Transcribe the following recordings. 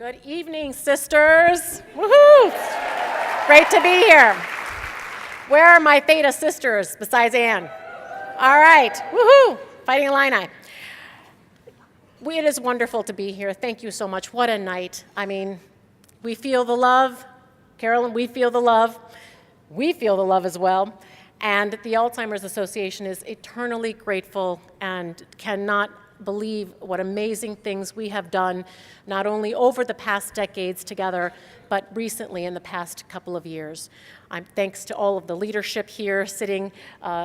Good evening, sisters. Woohoo! Great to be here. Where are my Theta sisters besides Anne? All right, woohoo! Fighting Illini. It is wonderful to be here. Thank you so much. What a night. I mean, we feel the love. Carolyn, we feel the love. We feel the love as well. And the Alzheimer's Association is eternally grateful and cannot believe what amazing things we have done, not only over the past decades together, but recently in the past couple of years. Thanks to all of the leadership here sitting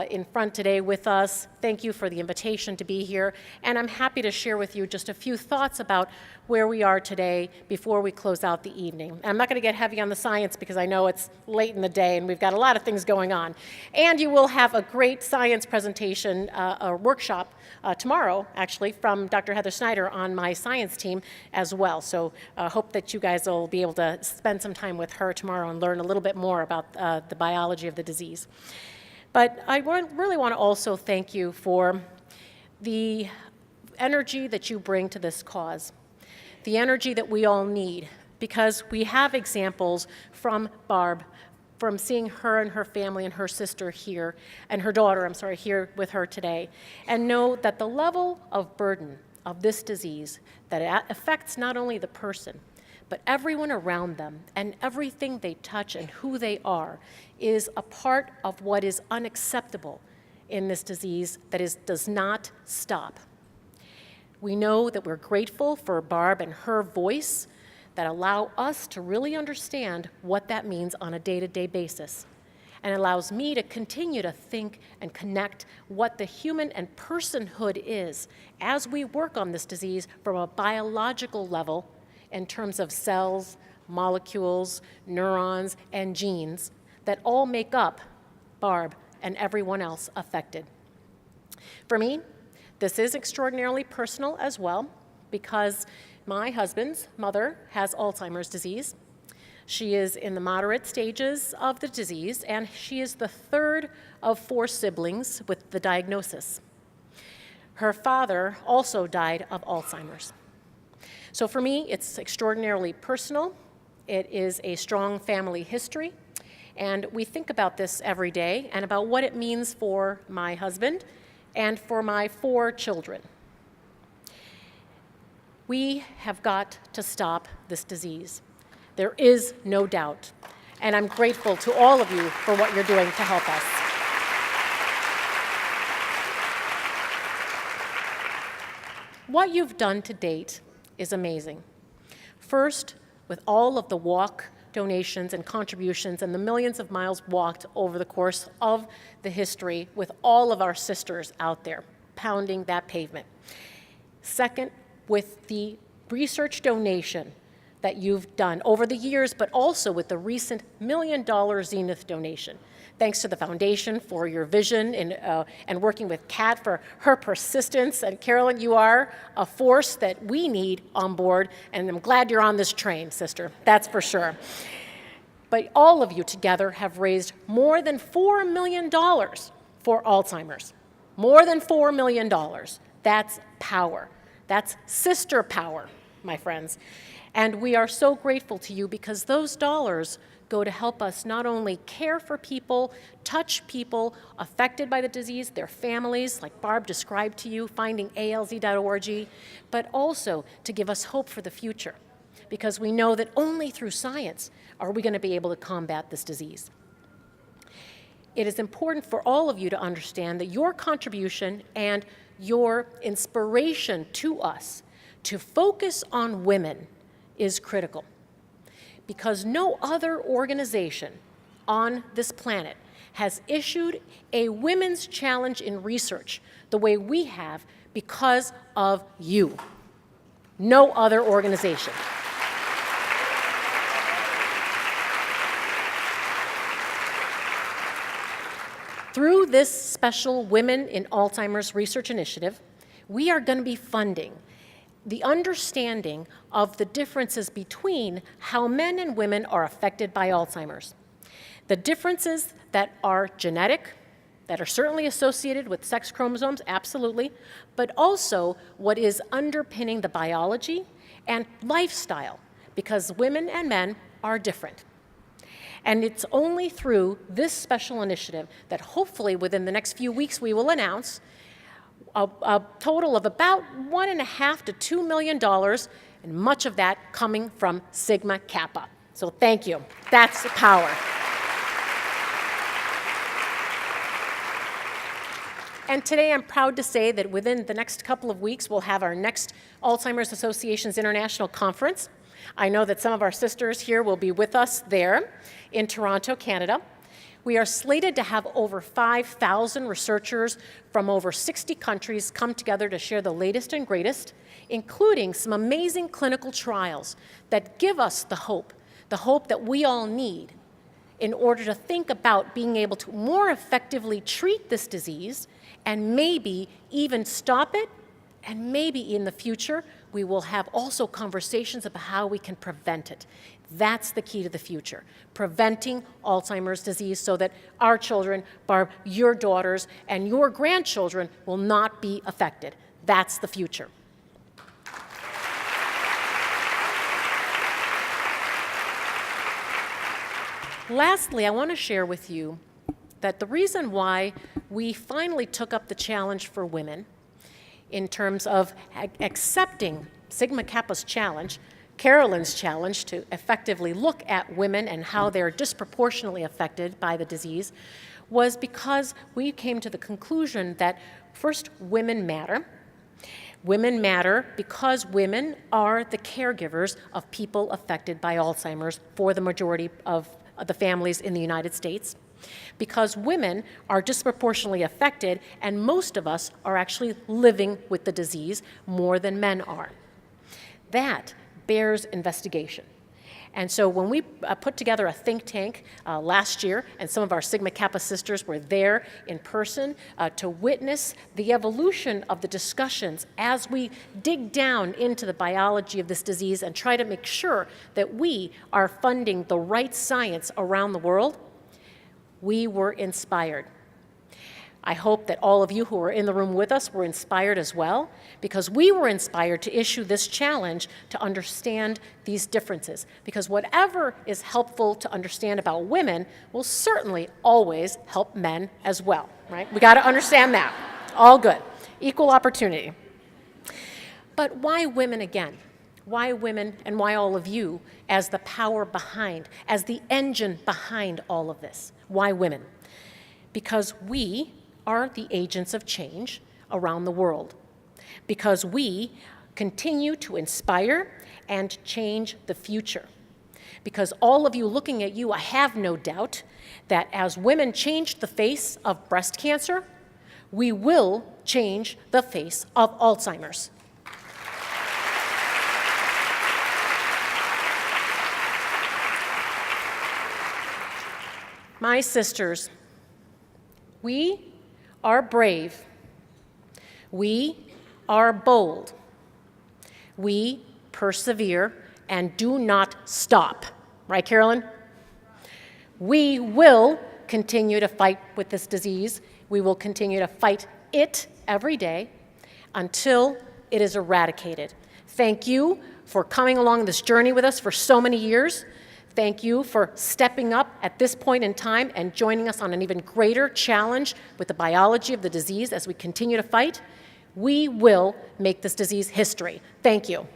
in front today with us. Thank you for the invitation to be here. And I'm happy to share with you just a few thoughts about where we are today before we close out the evening. And I'm not going to get heavy on the science because I know it's late in the day and we've got a lot of things going on. And you will have a great science presentation, a workshop tomorrow, actually, from Dr. Heather Snyder on my science team as well. So I hope that you guys will be able to spend some time with her tomorrow and learn a little bit more about the biology of the disease. But I really want to also thank you for the energy that you bring to this cause, the energy that we all need, because we have examples from Barb, from seeing her and her family and her sister here, and her daughter, here with her today, and know that the level of burden of this disease that it affects not only the person, but everyone around them and everything they touch and who they are is a part of what is unacceptable in this disease that does not stop. We know that we're grateful for Barb and her voice that allow us to really understand what that means on a day-to-day basis, and allows me to continue to think and connect what the human and personhood is as we work on this disease from a biological level in terms of cells, molecules, neurons, and genes that all make up Barb and everyone else affected. For me, this is extraordinarily personal as well, because my husband's mother has Alzheimer's disease. She is in the moderate stages of the disease, and she is the third of 4 siblings with the diagnosis. Her father also died of Alzheimer's. So for me, it's extraordinarily personal. It is a strong family history, and we think about this every day and about what it means for my husband and for my 4 children. We have got to stop this disease. There is no doubt, and I'm grateful to all of you for what you're doing to help us. What you've done to date is amazing. First, with all of the walk donations and contributions and the millions of miles walked over the course of the history with all of our sisters out there pounding that pavement. Second, with the research donation that you've done over the years, but also with the recent $1 million Zenith donation. Thanks to the foundation for your vision and working with Kat for her persistence. And Carolyn, you are a force that we need on board, and I'm glad you're on this train, sister, that's for sure. But all of you together have raised more than $4 million for Alzheimer's. More than $4 million. That's power. That's sister power, my friends. And we are so grateful to you because those dollars go to help us not only care for people, touch people affected by the disease, their families, like Barb described to you, finding alz.org, but also to give us hope for the future, because we know that only through science are we going to be able to combat this disease. It is important for all of you to understand that your contribution and your inspiration to us to focus on women is critical, because no other organization on this planet has issued a women's challenge in research the way we have because of you. No other organization. Through this special Women in Alzheimer's Research Initiative, we are going to be funding the understanding of the differences between how men and women are affected by Alzheimer's. The differences that are genetic, that are certainly associated with sex chromosomes, absolutely, but also what is underpinning the biology and lifestyle because women and men are different. And it's only through this special initiative that hopefully within the next few weeks we will announce a total of about $1.5 to $2 million, and much of that coming from Sigma Kappa. So thank you. That's the power. And today I'm proud to say that within the next couple of weeks we'll have our next Alzheimer's Association's International Conference. I know that some of our sisters here will be with us there in Toronto, Canada. We are slated to have over 5,000 researchers from over 60 countries come together to share the latest and greatest, including some amazing clinical trials that give us the hope that we all need in order to think about being able to more effectively treat this disease and maybe even stop it, and maybe in the future we will have also conversations about how we can prevent it. That's the key to the future, preventing Alzheimer's disease so that our children, Barb, your daughters, and your grandchildren will not be affected. That's the future. Lastly, I want to share with you that the reason why we finally took up the challenge for women in terms of accepting Sigma Kappa's challenge, Carolyn's challenge to effectively look at women and how they're disproportionately affected by the disease, was because we came to the conclusion that first, women matter. Women matter because women are the caregivers of people affected by Alzheimer's for the majority of the families in the United States. Because women are disproportionately affected, and most of us are actually living with the disease more than men are. That bears investigation. And so when we put together a think tank last year, and some of our Sigma Kappa sisters were there in person to witness the evolution of the discussions as we dig down into the biology of this disease and try to make sure that we are funding the right science around the world, we were inspired. I hope that all of you who were in the room with us were inspired as well, because we were inspired to issue this challenge to understand these differences. Because whatever is helpful to understand about women will certainly always help men as well, right? We got to understand that. All good. Equal opportunity. But why women again? Why women and why all of you as the power behind, as the engine behind all of this? Why women? Because we are the agents of change around the world. Because we continue to inspire and change the future. Because all of you looking at you, I have no doubt that as women change the face of breast cancer, we will change the face of Alzheimer's. My sisters, we are brave. We are bold. We persevere and do not stop. Right, Carolyn? We will continue to fight with this disease. We will continue to fight it every day until it is eradicated. Thank you for coming along this journey with us for so many years. Thank you for stepping up at this point in time and joining us on an even greater challenge with the biology of the disease as we continue to fight. We will make this disease history. Thank you.